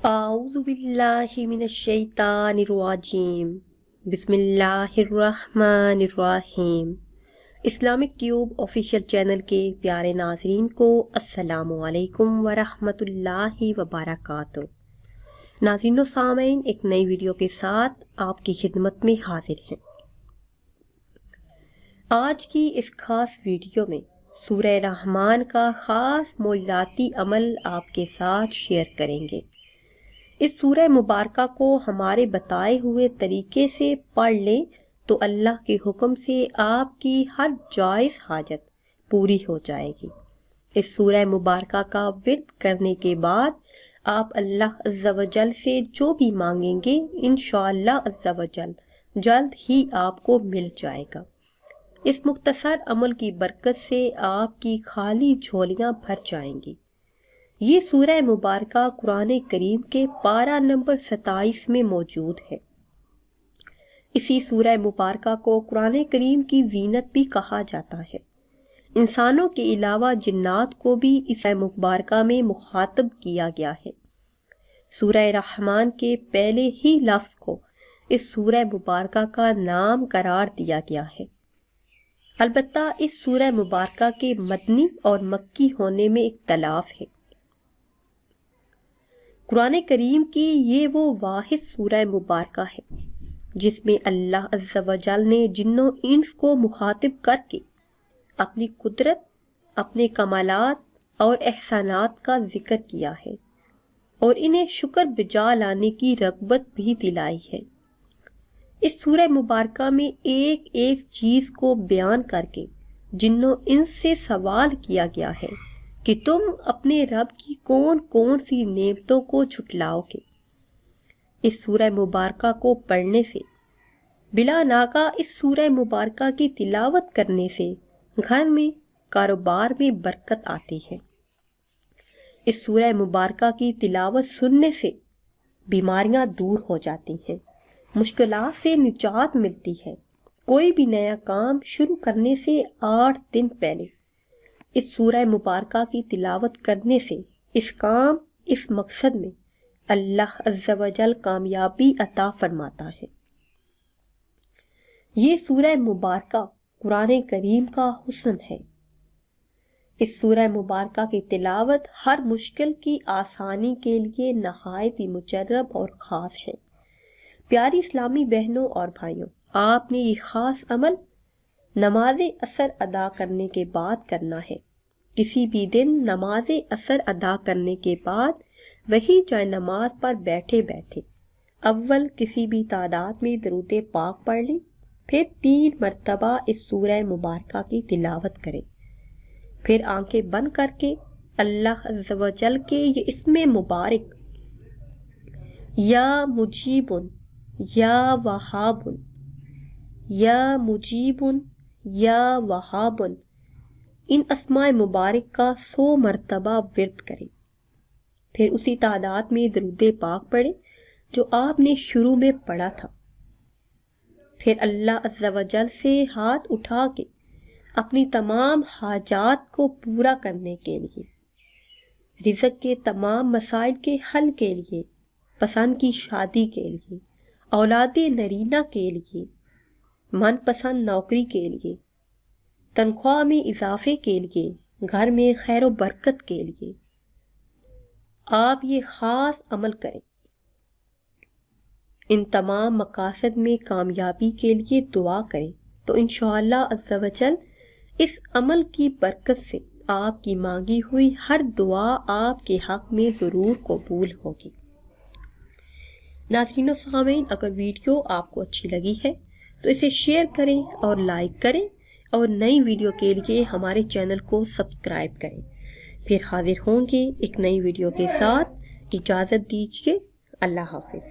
اعوذ باللہ من الشیطان الرجیم بسم اللہ الرحمن الرحیم۔ اسلامک ٹیوب آفیشیل چینل کے پیارے ناظرین کو السلام علیکم ورحمۃ اللہ وبرکاتہ۔ ناظرین و سامعین، ایک نئی ویڈیو کے ساتھ آپ کی خدمت میں حاضر ہیں۔ آج کی اس خاص ویڈیو میں سورہ رحمان کا خاص معجزاتی عمل آپ کے ساتھ شیئر کریں گے۔ اس سورہ مبارکہ کو ہمارے بتائے ہوئے طریقے سے پڑھ لیں تو اللہ کے حکم سے آپ کی ہر جائز حاجت پوری ہو جائے گی۔ اس سورہ مبارکہ کا ورد کرنے کے بعد آپ اللہ عز و جل سے جو بھی مانگیں گے انشاءاللہ عز و جل جلد ہی آپ کو مل جائے گا۔ اس مختصر عمل کی برکت سے آپ کی خالی جھولیاں بھر جائیں گی۔ یہ سورہ مبارکہ قرآن کریم کے پارہ نمبر 27 میں موجود ہے۔ اسی سورہ مبارکہ کو قرآن کریم کی زینت بھی کہا جاتا ہے۔ انسانوں کے علاوہ جنات کو بھی اس مبارکہ میں مخاطب کیا گیا ہے۔ سورہ رحمان کے پہلے ہی لفظ کو اس سورہ مبارکہ کا نام قرار دیا گیا ہے۔ البتہ اس سورہ مبارکہ کے مدنی اور مکی ہونے میں اختلاف ہے۔ قرآن کریم کی یہ وہ واحد سورہ مبارکہ ہے جس میں اللہ عز و جل نے جن و انس کو مخاطب کر کے اپنی قدرت، اپنے کمالات اور احسانات کا ذکر کیا ہے اور انہیں شکر بجا لانے کی رغبت بھی دلائی ہے۔ اس سورہ مبارکہ میں ایک ایک چیز کو بیان کر کے جن و انس سے سوال کیا گیا ہے کہ تم اپنے رب کی کون کون سی نعمتوں کو جھٹلاؤ گے۔ اس سورہ مبارکہ کو پڑھنے سے، بلا ناغہ اس سورہ مبارکہ کی تلاوت کرنے سے گھر میں، کاروبار میں برکت آتی ہے۔ اس سورہ مبارکہ کی تلاوت سننے سے بیماریاں دور ہو جاتی ہیں، مشکلات سے نجات ملتی ہے۔ کوئی بھی نیا کام شروع کرنے سے 8 دن پہلے اس سورہ مبارکہ کی تلاوت کرنے سے اس کام، اس مقصد میں اللہ عز و جل کامیابی عطا فرماتا ہے۔ یہ سورہ مبارکہ قرآن کریم کا حسن ہے۔ اس سورہ مبارکہ کی تلاوت ہر مشکل کی آسانی کے لیے نہایت ہی مجرب اور خاص ہے۔ پیاری اسلامی بہنوں اور بھائیوں، آپ نے یہ خاص عمل نماز عصر ادا کرنے کے بعد کرنا ہے۔ کسی بھی دن نماز عصر ادا کرنے کے بعد وہی جائے نماز پر بیٹھے بیٹھے اول کسی بھی تعداد میں درود پاک پڑھ لیں، پھر 3 مرتبہ اس سورہ مبارکہ کی تلاوت کریں، پھر آنکھیں بند کر کے اللہ عز و جل کے یہ اسم مبارک یا مجیبن، یا وہابن، یا مجیبن، یا وہابن، ان اسماء مبارک کا 100 مرتبہ ورد کریں، پھر اسی تعداد میں درود پاک پڑھیں جو آپ نے شروع میں پڑھا تھا۔ پھر اللہ عز و جل سے ہاتھ اٹھا کے اپنی تمام حاجات کو پورا کرنے کے لیے، رزق کے تمام مسائل کے حل کے لیے، پسند کی شادی کے لیے، اولاد نرینہ کے لیے، من پسند نوکری کے لیے، تنخواہ میں اضافے کے لیے، گھر میں خیر و برکت کے لیے آپ یہ خاص عمل کریں۔ ان تمام مقاصد میں کامیابی کے لیے دعا کریں تو انشاءاللہ عز و جل اس عمل کی برکت سے آپ کی مانگی ہوئی ہر دعا آپ کے حق میں ضرور قبول ہوگی۔ ناظرین و سامعین، اگر ویڈیو آپ کو اچھی لگی ہے تو اسے شیئر کریں اور لائک کریں اور نئی ویڈیو کے لیے ہمارے چینل کو سبسکرائب کریں۔ پھر حاضر ہوں گے ایک نئی ویڈیو کے ساتھ۔ اجازت دیجیے، اللہ حافظ۔